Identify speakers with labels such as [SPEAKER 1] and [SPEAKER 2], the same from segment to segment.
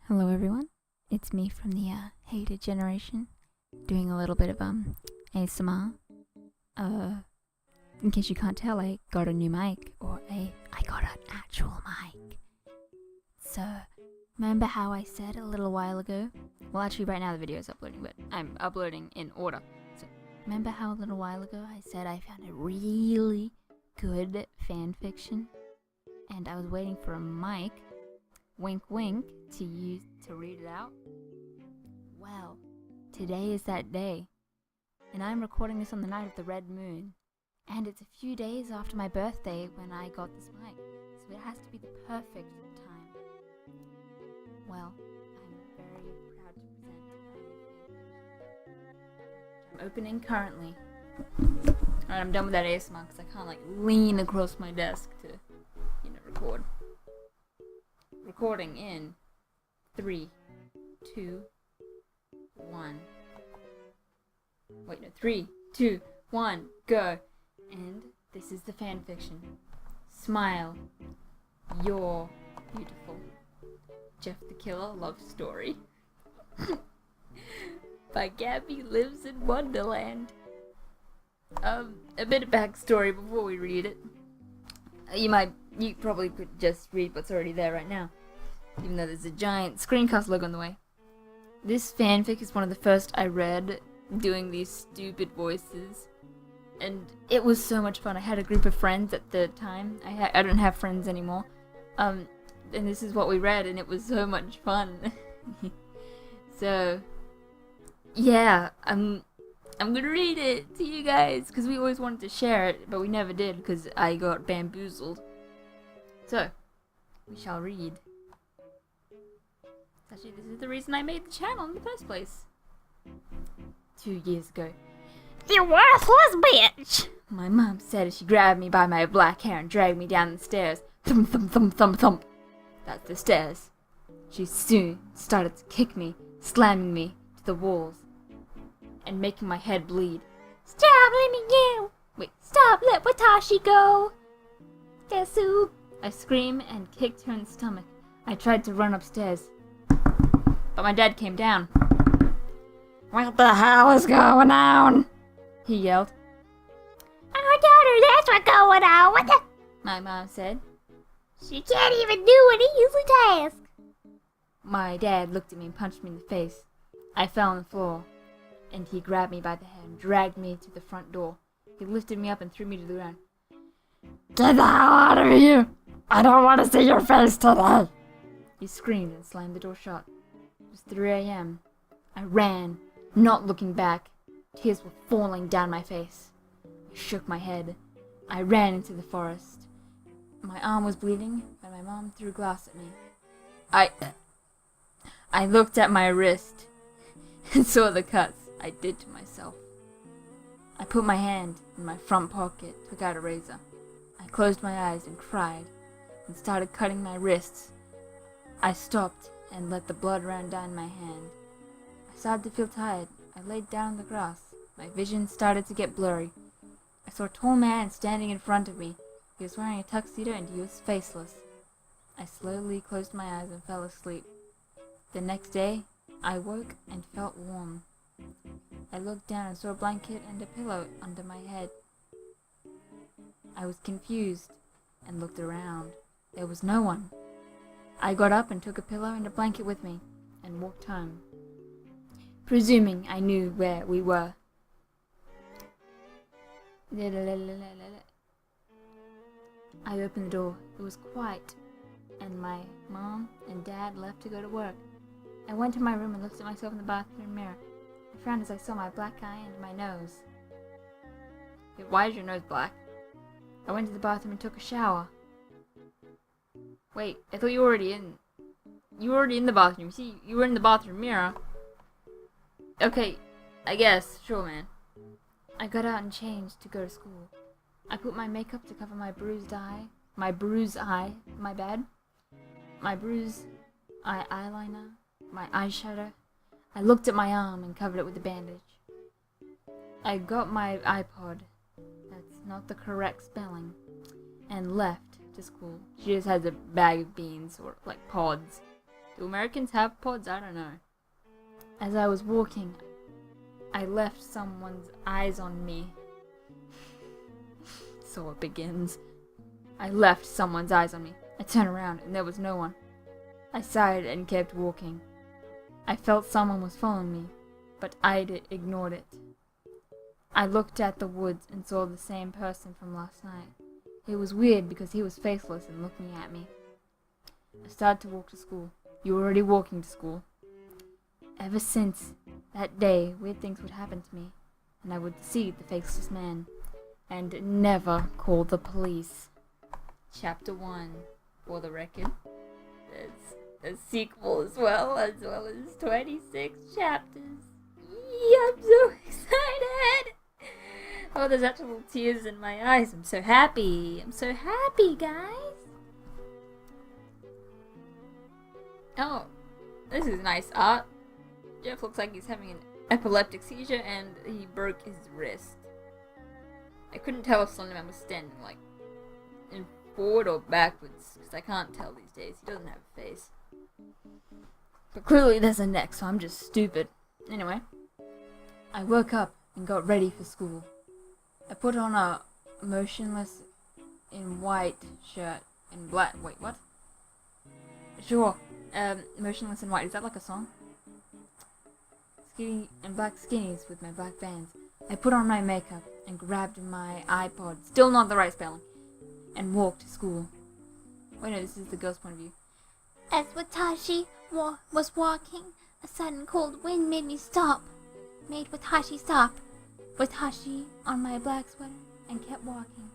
[SPEAKER 1] Hello everyone, it's me from the hated generation, doing a little bit of ASMR. In case you can't tell, I got a new mic, I got an actual mic. So, remember how I said a little while ago? Well, actually right now the video is uploading, but I'm uploading in order. So, remember how a little while ago I said I found a really good fan fiction? And I was waiting for a mic, wink wink, to read it out? Well, today is that day, and I'm recording this on the night of the red moon, and it's a few days after my birthday when I got this mic, so it has to be the perfect time. Well, I'm very proud to present I'm opening currently. Alright, I'm done with that ASMR because I can't lean across my desk to, record. Recording in 3, 2, 1. Wait, no, 3, 2, 1, go. And this is the fanfiction. Smile. You're beautiful. Jeff the Killer love story. By Gabby Lives in Wonderland. A bit of backstory before we read it. You probably could just read what's already there right now, even though there's a giant screencast logo on the way. This fanfic is one of the first I read doing these stupid voices, and it was so much fun. I had a group of friends at the time. I don't have friends anymore, and this is what we read, and it was so much fun. So, yeah, I'm gonna read it to you guys, because we always wanted to share it, but we never did, because I got bamboozled. So, we shall read. Actually, this is the reason I made the channel in the first place. 2 years ago. You worthless bitch! My mom said as she grabbed me by my black hair and dragged me down the stairs. Thump, thump, thump, thump, thump. That's the stairs. She soon started to kick me, slamming me to the walls, and making my head bleed. Stop, let me go! Wait, stop, let watashi go! Desu! I screamed and kicked her in the stomach. I tried to run upstairs, but my dad came down. What the hell is going on? He yelled. Our daughter, that's what's going on. What the? My mom said. She can't even do an easy task. My dad looked at me and punched me in the face. I fell on the floor, and he grabbed me by the hair and dragged me to the front door. He lifted me up and threw me to the ground. Get the hell out of here! I don't want to see your face today! He screamed and slammed the door shut. It was 3 a.m. I ran, not looking back. Tears were falling down my face. I shook my head. I ran into the forest. My arm was bleeding, and my mom threw glass at me. I looked at my wrist and saw the cuts I did to myself. I put my hand in my front pocket, took out a razor. I closed my eyes and cried, and started cutting my wrists. I stopped and let the blood run down my hand. I started to feel tired. I laid down on the grass. My vision started to get blurry. I saw a tall man standing in front of me. He was wearing a tuxedo and he was faceless. I slowly closed my eyes and fell asleep. The next day, I woke and felt warm. I looked down and saw a blanket and a pillow under my head. I was confused and looked around. There was no one. I got up and took a pillow and a blanket with me and walked home, presuming I knew where we were. I opened the door. It was quiet, and my mom and dad left to go to work. I went to my room and looked at myself in the bathroom mirror. I frowned as I saw my black eye and my nose. Why is your nose black? I went to the bathroom and took a shower. Wait, I thought you were already in the bathroom. See, you were in the bathroom mirror. Okay, I guess. Sure, man. I got out and changed to go to school. I put my makeup to cover my bruised eye. My bruised eye. My bad. My bruised eyeliner. My eyeshadow. I looked at my arm and covered it with a bandage. I got my iPod. That's not the correct spelling. And left to school. She just has a bag of beans, or pods. Do Americans have pods? I don't know. As I was walking, I left someone's eyes on me. So it begins. I left someone's eyes on me. I turned around and there was no one. I sighed and kept walking. I felt someone was following me, but I ignored it. I looked at the woods and saw the same person from last night. It was weird because he was faceless and looking at me. I started to walk to school. You were already walking to school. Ever since that day, weird things would happen to me, and I would see the faceless man, and never call the police. Chapter 1, for the record. There's a sequel as well as 26 chapters. I'm so excited! Oh, there's actual tears in my eyes. I'm so happy. I'm so happy, guys. Oh, this is nice art. Jeff looks like he's having an epileptic seizure and he broke his wrist. I couldn't tell if Slenderman was standing like in forward or backwards because I can't tell these days. He doesn't have a face. But clearly there's a neck, so I'm just stupid. Anyway, I woke up and got ready for school. I put on a motionless in white shirt and black. Wait, what? Sure. Motionless in white. Is that like a song? Skinny and black skinnies with my black bands. I put on my makeup and grabbed my iPod, still not the right spelling, and walked to school. Wait, no, this is the girl's point of view.
[SPEAKER 2] As Watashi was walking, a sudden cold wind made Watashi stop. Watashi on my black sweater and kept walking.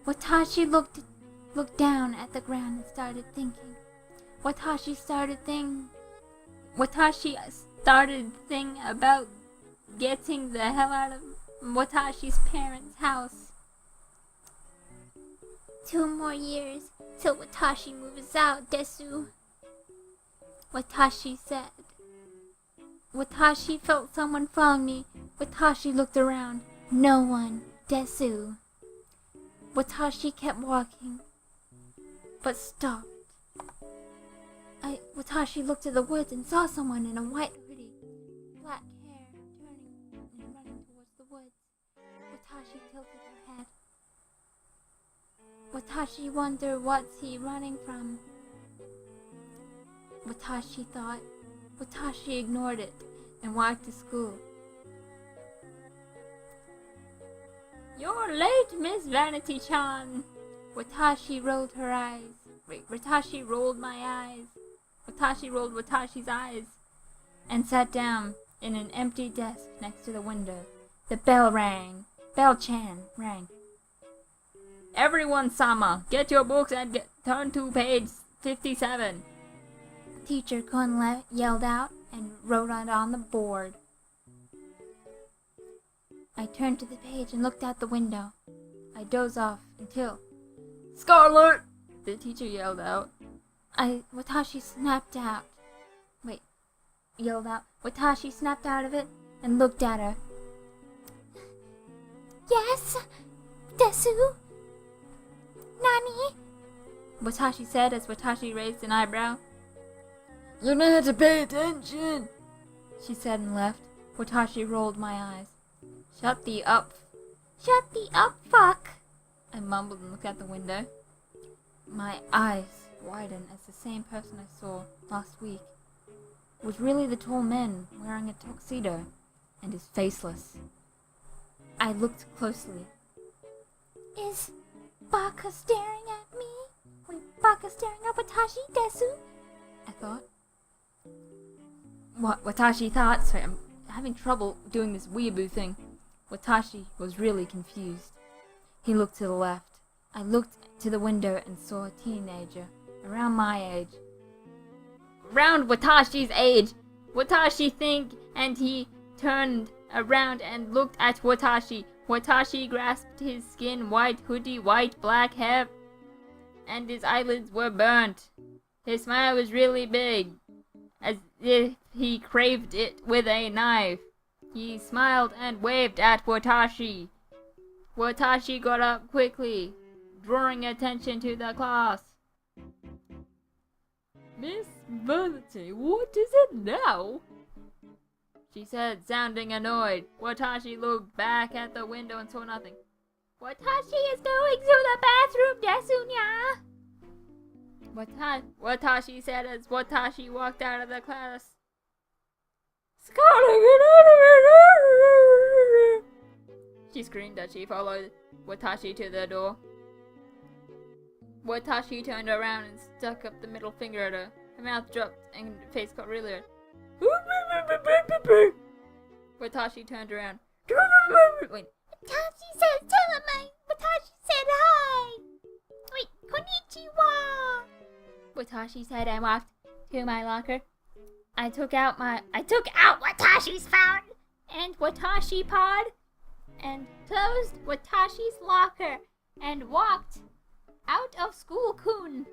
[SPEAKER 2] Watashi looked down at the ground and started thinking. Watashi started thing about getting the hell out of Watashi's parents' house. 2 more years till Watashi moves out, desu. Watashi said. Watashi felt someone following me. Watashi looked around. No one, desu. Watashi kept walking, but stopped. Watashi looked at the woods and saw someone in a white hoodie, black hair, turning and running towards the woods. Watashi tilted her head. Watashi wondered what's he running from. Watashi thought. Watashi ignored it and walked to school.
[SPEAKER 1] You're late, Miss Vanity-chan. Watashi rolled her eyes. Watashi rolled my eyes. Watashi rolled Watashi's eyes and sat down in an empty desk next to the window. The bell rang. Bell-chan rang. Everyone, Sama, get your books and turn to page 57.
[SPEAKER 2] Teacher Kun yelled out and wrote it on the board. I turned to the page and looked out the window. I dozed off until...
[SPEAKER 1] Scarlet! The teacher yelled out.
[SPEAKER 2] Watashi snapped out. Yelled out. Watashi snapped out of it and looked at her. Yes, desu? Nani?
[SPEAKER 1] Watashi said as Watashi raised an eyebrow.
[SPEAKER 3] You're not to pay attention,
[SPEAKER 1] she said and left. Watashi rolled my eyes. Shut the up, fuck, I mumbled and looked out the window. My eyes widened as the same person I saw last week was really the tall man wearing a tuxedo and is faceless. I looked closely.
[SPEAKER 2] Is Baka staring at me? Baka staring at Watashi, desu?
[SPEAKER 1] I thought. What Watashi thought? Sorry, I'm having trouble doing this weeaboo thing. Watashi was really confused. He looked to the left. I looked to the window and saw a teenager around my age. Around Watashi's age! Watashi think, and he turned around and looked at Watashi. Watashi grasped his skin, white hoodie, white black hair, and his eyelids were burnt. His smile was really big, as if he craved it with a knife. He smiled and waved at Watashi. Watashi got up quickly, drawing attention to the class. Miss Vanity, what is it now? She said, sounding annoyed. Watashi looked back at the window and saw nothing.
[SPEAKER 2] Watashi is going to the bathroom, desu, nyaaa.
[SPEAKER 1] Watashi said as Watashi walked out of the class. She screamed as she followed Watashi to the door. Watashi turned around and stuck up the middle finger at her. Her mouth dropped and her face got really red. Watashi turned around. Wait.
[SPEAKER 2] Watashi says, tell him Watashi said hi. Wait, konnichiwa.
[SPEAKER 1] Watashi said and walked to my locker. I took out Watashi's phone and Watashi pod and closed Watashi's locker and walked out of school, Kun.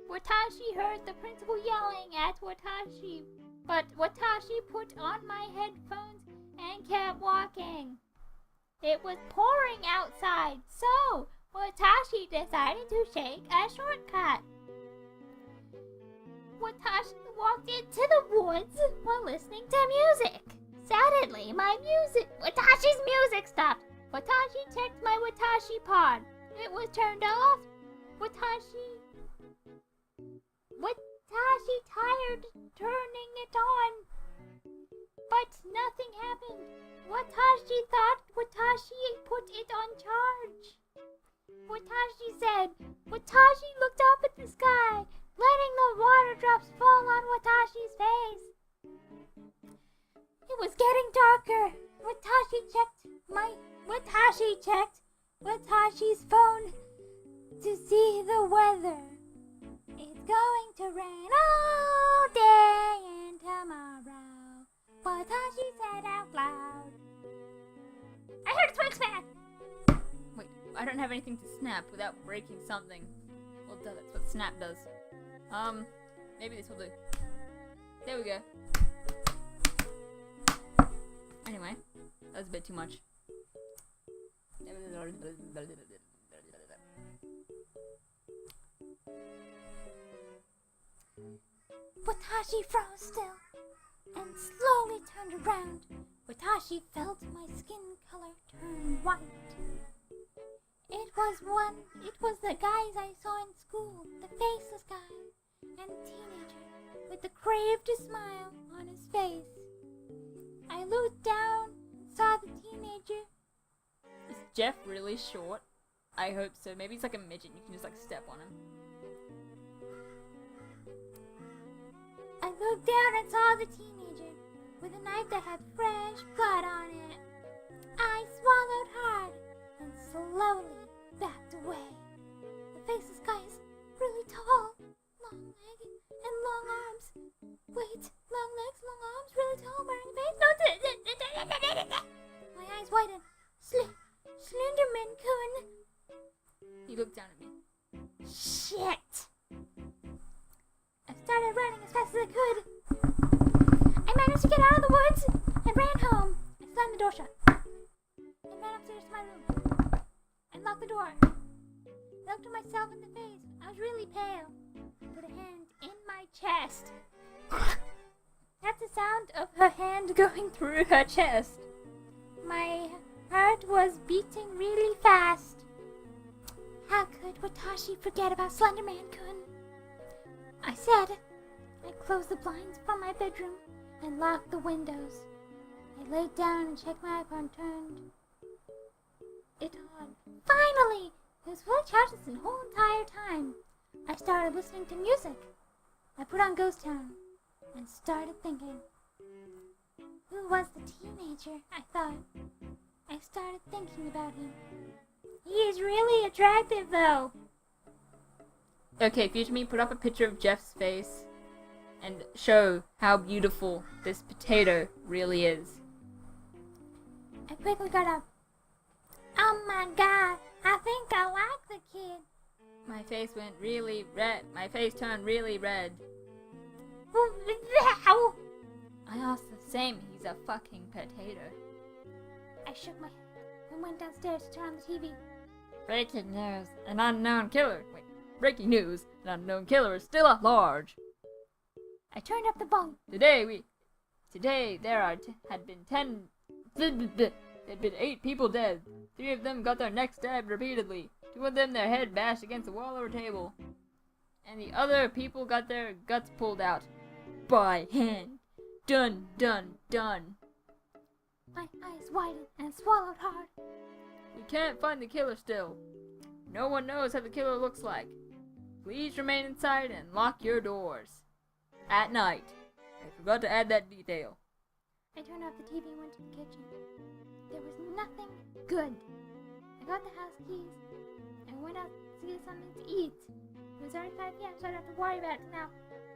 [SPEAKER 1] Watashi heard the principal yelling at Watashi, but Watashi put on my headphones and kept walking. It was pouring outside, so Watashi decided to take a shortcut. Watashi walked into the woods while listening to music. Suddenly, Watashi's music stopped. Watashi checked my Watashi pod. It was turned off. Watashi tired turning it on. But nothing happened. Watashi thought Watashi put it on charge. Watashi said, Watashi looked up at the sky, letting the water drops fall on Watashi's face. It was getting darker. Watashi checked Watashi's phone to see the weather. It's going to rain all day and tomorrow, Watashi said out loud. I heard a twig snap! Wait, I don't have anything to snap without breaking something. Well, duh, that's what snap does. Maybe this will do. There we go. Anyway, that was a bit too much. Watashi froze still and slowly turned around. Watashi felt my skin color turn white. It was the guys I saw in school, the faceless guy and the teenager with the craved smile on his face. I looked down and saw the teenager. Is Jeff really short? I hope so. Maybe he's like a midget and you can just like step on him. I looked down and saw the teenager with a knife that had fresh blood on it. I swallowed hard and slowly backed away. The faceless guy is really tall, long legs and long arms. Wait, long legs, long arms, really tall, wearing a face. No, my eyes widened. Slenderman Kun. He looked down at me. Shit! I started running as fast as I could. I managed to get out of the woods and ran home. I slammed the door shut and ran upstairs to my room and locked the door. I looked at myself in the face. I was really pale. Put a hand in my chest. That's the sound of her hand going through her chest. My heart was beating really fast. How could Watashi forget about Slenderman-kun? I said. I closed the blinds from my bedroom and locked the windows. I laid down and checked my iPhone, turned it on. Finally! It was fully charged the whole entire time. I started listening to music. I put on Ghost Town and started thinking. Who was the teenager? I thought. I started thinking about him. He is really attractive, though. Okay, future me, put up a picture of Jeff's face and show how beautiful this potato really is. I quickly got up. Oh my god, I think I like the kid. My face went really red. My face turned really red. I asked the same. He's a fucking potato. I shook my head and went downstairs to turn on the TV. Breaking news. An unknown killer. Wait. Breaking news. An unknown killer is still at large.
[SPEAKER 2] I turned up the volume.
[SPEAKER 1] Today there had been 8 people dead. 3 of them got their necks stabbed repeatedly. 2 of them their head bashed against the wall or table. And the other people got their guts pulled out. By hand. Done, done, done.
[SPEAKER 2] My eyes widened and swallowed hard.
[SPEAKER 1] We can't find the killer still. No one knows how the killer looks like. Please remain inside and lock your doors. At night. I forgot to add that detail.
[SPEAKER 2] I turned off the TV and went to the kitchen. There was nothing good. I got the house keys and went out to get something to eat. It was already 5 p.m. so I don't have to worry about it now.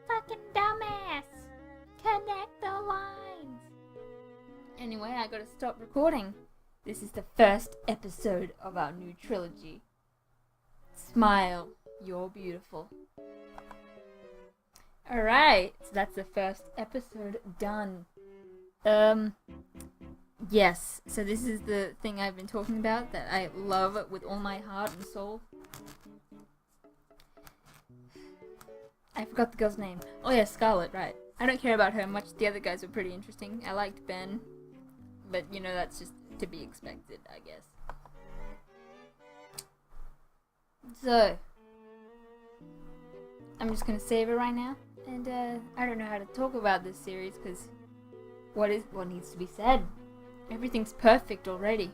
[SPEAKER 2] Fucking dumbass! Connect the lines!
[SPEAKER 1] Anyway, I gotta stop recording. This is the first episode of our new trilogy. Smile, you're beautiful. Alright, so that's the first episode done. Yes, so this is the thing I've been talking about that I love with all my heart and soul. I forgot the girl's name. Oh yeah, Scarlett, right. I don't care about her much. The other guys were pretty interesting. I liked Ben. But, you know, that's just to be expected, I guess. So, I'm just gonna save it right now. And, I don't know how to talk about this series, because what needs to be said? Everything's perfect already.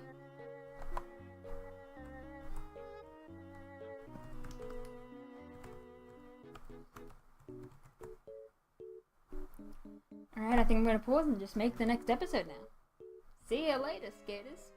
[SPEAKER 1] Alright, I think I'm gonna pause and just make the next episode now. See you later, skaters.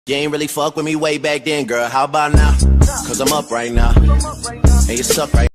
[SPEAKER 4] You ain't really fuck with me way back then, girl. How about now? Cause I'm up right now. And you suck right